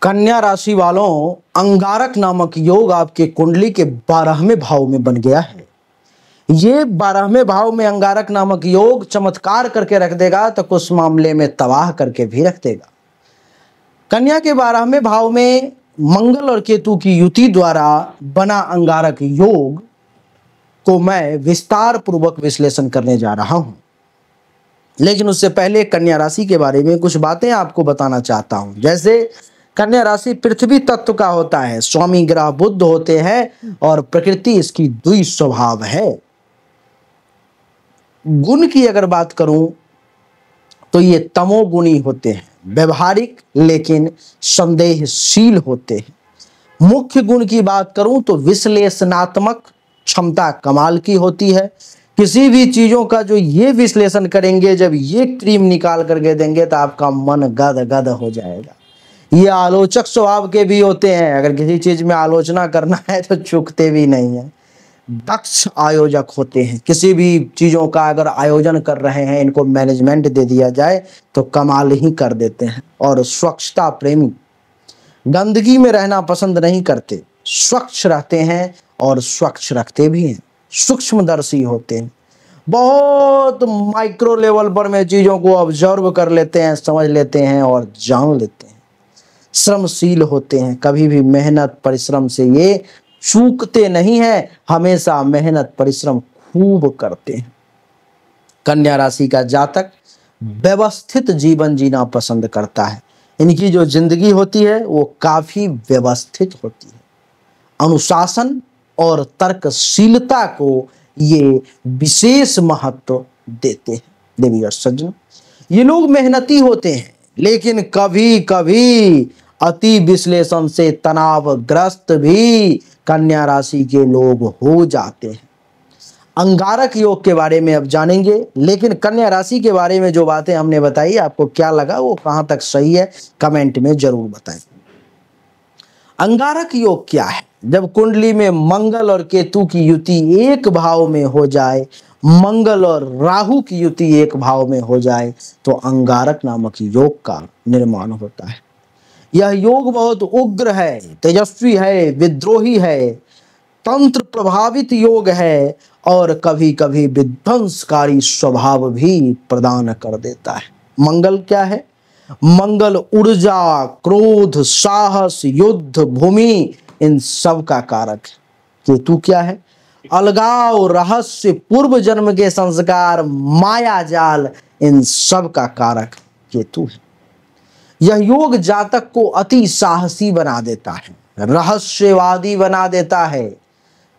कन्या राशि वालों, अंगारक नामक योग आपके कुंडली के 12वें भाव में बन गया है। ये 12वें भाव में अंगारक नामक योग चमत्कार करके रख देगा तो कुछ मामले में तबाह करके भी रख देगा। कन्या के 12वें भाव में मंगल और केतु की युति द्वारा बना अंगारक योग को मैं विस्तार पूर्वक विश्लेषण करने जा रहा हूं, लेकिन उससे पहले कन्या राशि के बारे में कुछ बातें आपको बताना चाहता हूं। जैसे कन्या राशि पृथ्वी तत्व का होता है, स्वामी ग्रह बुध होते हैं और प्रकृति इसकी द्वि स्वभाव है। गुण की अगर बात करूं तो ये तमोगुणी होते हैं, व्यवहारिक लेकिन संदेहशील होते हैं। मुख्य गुण की बात करूं तो विश्लेषणात्मक क्षमता कमाल की होती है। किसी भी चीजों का जो ये विश्लेषण करेंगे, जब ये क्रीम निकाल करके देंगे तो आपका मन गद गद हो जाएगा। ये आलोचक स्वभाव के भी होते हैं, अगर किसी चीज में आलोचना करना है तो चूकते भी नहीं है। दक्ष आयोजक होते हैं, किसी भी चीजों का अगर आयोजन कर रहे हैं, इनको मैनेजमेंट दे दिया जाए तो कमाल ही कर देते हैं। और स्वच्छता प्रेमी, गंदगी में रहना पसंद नहीं करते, स्वच्छ रहते हैं और स्वच्छ रखते भी हैं। सूक्ष्मदर्शी होते हैं, बहुत माइक्रो लेवल पर में चीजों को ऑब्जर्व कर लेते हैं, समझ लेते हैं और जान लेते हैं। श्रमशील होते हैं, कभी भी मेहनत परिश्रम से ये चूकते नहीं हैं, हमेशा मेहनत परिश्रम खूब करते हैं। कन्या राशि का जातक व्यवस्थित जीवन जीना पसंद करता है। इनकी जो जिंदगी होती है वो काफी व्यवस्थित होती है। अनुशासन और तर्कशीलता को ये विशेष महत्व देते हैं। देवी और सज्जनों, ये लोग मेहनती होते हैं, लेकिन कभी कभी अति विश्लेषण से तनावग्रस्त भी कन्या राशि के लोग हो जाते हैं। अंगारक योग के बारे में अब जानेंगे, लेकिन कन्या राशि के बारे में जो बातें हमने बताई आपको क्या लगा, वो कहां तक सही है, कमेंट में जरूर बताएं। अंगारक योग क्या है? जब कुंडली में मंगल और केतु की युति एक भाव में हो जाए, मंगल और राहु की युति एक भाव में हो जाए तो अंगारक नामक योग का निर्माण होता है। यह योग बहुत उग्र है, तेजस्वी है, विद्रोही है, तंत्र प्रभावित योग है और कभी कभी विध्वंसकारी स्वभाव भी प्रदान कर देता है। मंगल क्या है? मंगल ऊर्जा, क्रोध, साहस, युद्ध भूमि, इन सब का कारक है। केतु क्या है? अलगाव, रहस्य, पूर्व जन्म के संस्कार, माया जाल, इन सब का कारक केतु है। यह योग जातक को अति साहसी बना देता है, रहस्यवादी बना देता है।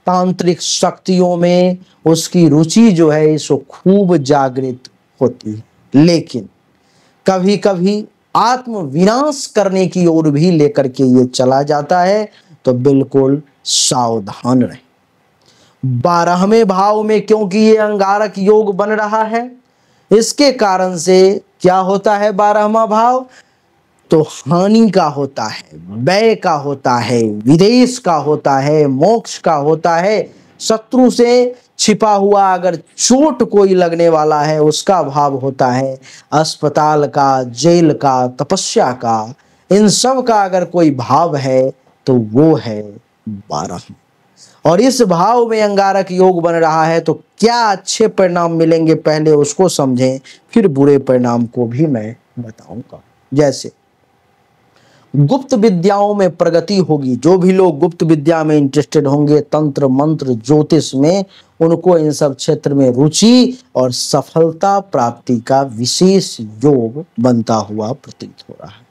तांत्रिक शक्तियों में उसकी रुचि जो है सो खूब जागृत होती है, लेकिन कभी कभी आत्म विनाश करने की ओर भी लेकर के ये चला जाता है, तो बिल्कुल सावधान रहें। 12वें भाव में क्योंकि ये अंगारक योग बन रहा है, इसके कारण से क्या होता है? 12वां भाव तो हानि का होता है, व्यय का होता है, विदेश का होता है, मोक्ष का होता है, शत्रु से छिपा हुआ अगर चोट कोई लगने वाला है उसका भाव होता है, अस्पताल का, जेल का, तपस्या का, इन सब का अगर कोई भाव है तो वो है 12। और इस भाव में अंगारक योग बन रहा है तो क्या अच्छे परिणाम मिलेंगे पहले उसको समझें, फिर बुरे परिणाम को भी मैं बताऊंगा। जैसे गुप्त विद्याओं में प्रगति होगी, जो भी लोग गुप्त विद्या में इंटरेस्टेड होंगे, तंत्र मंत्र ज्योतिष में, उनको इन सब क्षेत्र में रुचि और सफलता प्राप्ति का विशेष योग बनता हुआ प्रतीत हो रहा है।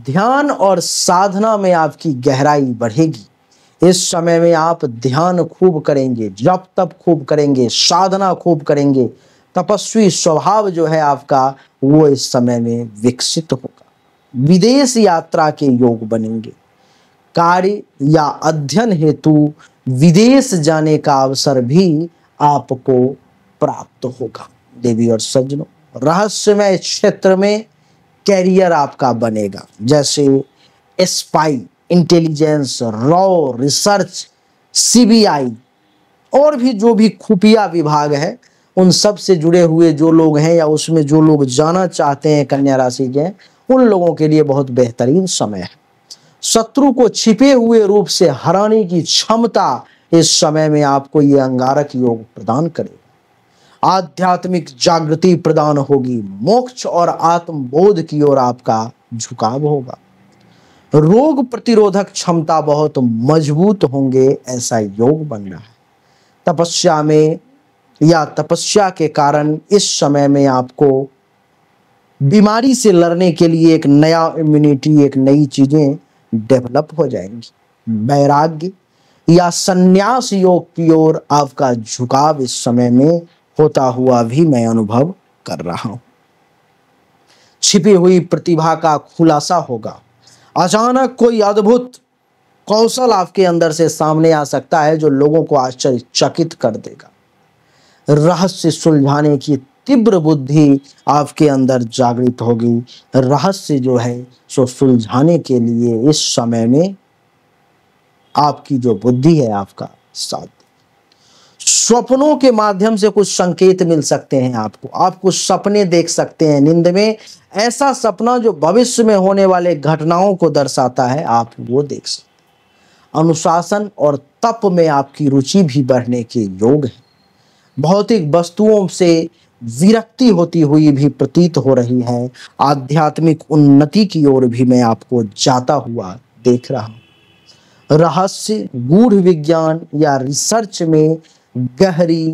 ध्यान और साधना में आपकी गहराई बढ़ेगी। इस समय में आप ध्यान खूब करेंगे, जप तप खूब करेंगे, साधना खूब करेंगे। तपस्वी स्वभाव जो है आपका वो इस समय में विकसित होगा। विदेश यात्रा के योग बनेंगे। कार्य या अध्ययन हेतु विदेश जाने का अवसर भी आपको प्राप्त होगा। देवी और सज्जनों, रहस्यमय क्षेत्र में कैरियर आपका बनेगा, जैसे spy, intelligence, raw, research, CBI और भी जो भी खुफिया विभाग है, उन सब से जुड़े हुए जो लोग हैं या उसमें जो लोग जाना चाहते हैं कन्या राशि के, उन लोगों के लिए बहुत बेहतरीन समय है। शत्रु को छिपे हुए रूप से हराने की क्षमता इस समय में आपको ये अंगारक योग प्रदान करेगा। आध्यात्मिक जागृति प्रदान होगी, मोक्ष और आत्मबोध की ओर आपका झुकाव होगा। रोग प्रतिरोधक क्षमता बहुत मजबूत होंगे, ऐसा योग बन रहा है। तपस्या में या तपस्या के कारण इस समय में आपको बीमारी से लड़ने के लिए एक नया इम्यूनिटी, एक नई चीजें डेवलप हो जाएंगी। वैराग्य या संन्यास योग की ओर आपका झुकाव इस समय में होता हुआ भी मैं अनुभव कर रहा हूं। छिपी हुई प्रतिभा का खुलासा होगा। अचानक कोई अद्भुत कौशल आपके अंदर से सामने आ सकता है जो लोगों को आश्चर्यचकित कर देगा। रहस्य सुलझाने की तीव्र बुद्धि आपके अंदर जागृत होगी। रहस्य जो है सो सुलझाने के लिए इस समय में आपकी जो बुद्धि है आपका साथ। स्वप्नों के माध्यम से कुछ संकेत मिल सकते हैं आपको। आप कुछ सपने देख सकते हैं नींद में, ऐसा सपना जो भविष्य में होने वाले घटनाओं को दर्शाता है, आप वो देख सकते हैं। अनुशासन और तप में आपकी रुचि भी बढ़ने के योग है। भौतिक वस्तुओं से विरक्ति होती हुई भी प्रतीत हो रही है। आध्यात्मिक उन्नति की ओर भी मैं आपको जाता हुआ देख रहा हूं। रहस्य, गूढ़ विज्ञान या रिसर्च में गहरी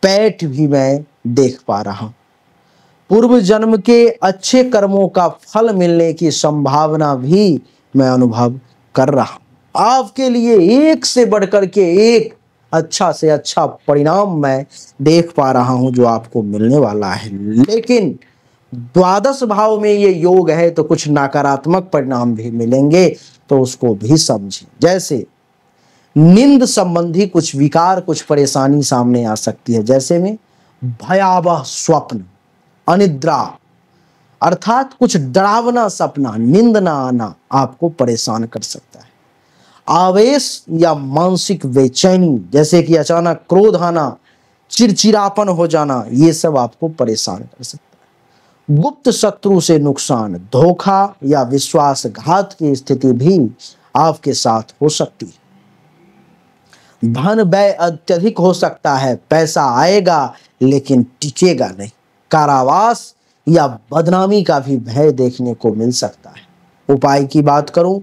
पैठ भी मैं देख पा रहा हूं। पूर्व जन्म के अच्छे कर्मों का फल मिलने की संभावना भी मैं अनुभव कर रहा हूं। आपके लिए एक से बढ़कर के एक अच्छा से अच्छा परिणाम मैं देख पा रहा हूं जो आपको मिलने वाला है। लेकिन द्वादश भाव में ये योग है तो कुछ नकारात्मक परिणाम भी मिलेंगे, तो उसको भी समझें। जैसे नींद संबंधी कुछ विकार, कुछ परेशानी सामने आ सकती है। जैसे में भयावह स्वप्न, अनिद्रा, अर्थात कुछ डरावना सपना, नींद ना आना आपको परेशान कर सकता है। आवेश या मानसिक बेचैनी, जैसे कि अचानक क्रोध आना, चिड़चिड़ापन हो जाना, ये सब आपको परेशान कर सकता है। गुप्त शत्रु से नुकसान, धोखा या विश्वासघात की स्थिति भी आपके साथ हो सकती है। धन व्यय अत्यधिक हो सकता है, पैसा आएगा लेकिन टिकेगा नहीं। कारावास या बदनामी का भी भय देखने को मिल सकता है। उपाय की बात करूं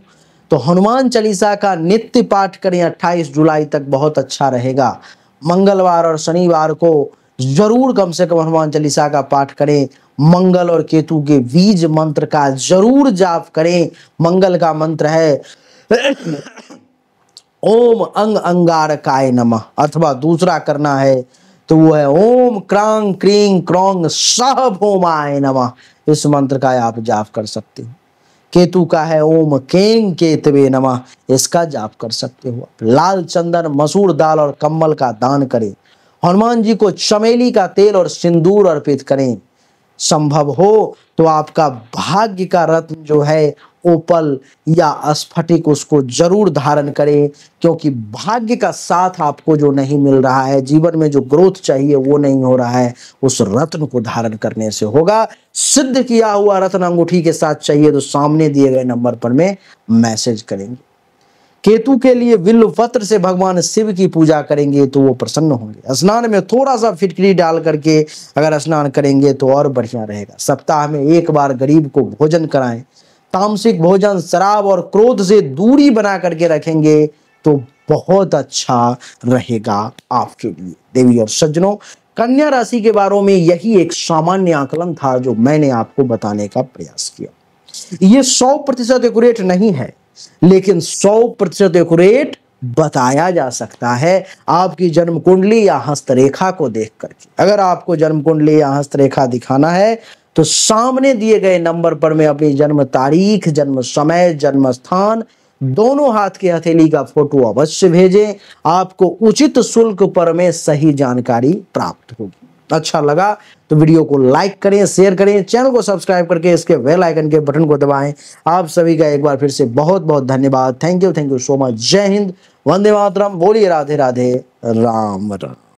तो हनुमान चालीसा का नित्य पाठ करें। 28 जुलाई तक बहुत अच्छा रहेगा। मंगलवार और शनिवार को जरूर कम से कम हनुमान चालीसा का पाठ करें। मंगल और केतु के बीज मंत्र का जरूर जाप करें। मंगल का मंत्र है ओम अंग अंगारकाय नमः, अथवा दूसरा करना है तो वो है ओम क्रांग क्रीं क्रौंग सह भौमाय नमः। इस मंत्र का आप जाप कर सकते हो। केतु का है ओम केंग केतवे नमः, इसका जाप कर सकते हो। लाल चंदन, मसूर दाल और कम्बल का दान करें। हनुमान जी को चमेली का तेल और सिंदूर अर्पित करें। संभव हो तो आपका भाग्य का रत्न जो है ओपल या स्फटिक, उसको जरूर धारण करें, क्योंकि भाग्य का साथ आपको जो नहीं मिल रहा है, जीवन में जो ग्रोथ चाहिए वो नहीं हो रहा है, उस रत्न को धारण करने से होगा। सिद्ध किया हुआ रत्न अंगूठी के साथ चाहिए तो सामने दिए गए नंबर पर में मैसेज करेंगे। केतु के लिए बिल्व पत्र से भगवान शिव की पूजा करेंगे तो वो प्रसन्न होंगे। स्नान में थोड़ा सा फिटकरी डाल करके अगर स्नान करेंगे तो और बढ़िया रहेगा। सप्ताह में एक बार गरीब को भोजन कराएं। तामसिक भोजन, शराब और क्रोध से दूरी बना करके रखेंगे तो बहुत अच्छा रहेगा आपके लिए। देवी और सज्जनों, कन्या राशि के बारे में यही एक सामान्य आकलन था जो मैंने आपको बताने का प्रयास किया। ये 100% एक्यूरेट नहीं है, लेकिन 100% एक्यूरेट बताया जा सकता है आपकी जन्म कुंडली या हस्तरेखा को देख करके। अगर आपको जन्म कुंडली या हस्तरेखा दिखाना है तो सामने दिए गए नंबर पर में अपनी जन्म तारीख, जन्म समय, जन्म स्थान, दोनों हाथ की हथेली का फोटो अवश्य भेजें। आपको उचित शुल्क पर में सही जानकारी प्राप्त होगी। अच्छा लगा तो वीडियो को लाइक करें, शेयर करें, चैनल को सब्सक्राइब करके इसके बेल आइकन के बटन को दबाएं। आप सभी का एक बार फिर से बहुत बहुत धन्यवाद। Thank you so much. जय हिंद, वंदे मातरम। बोलिए राधे राधे, राम राम।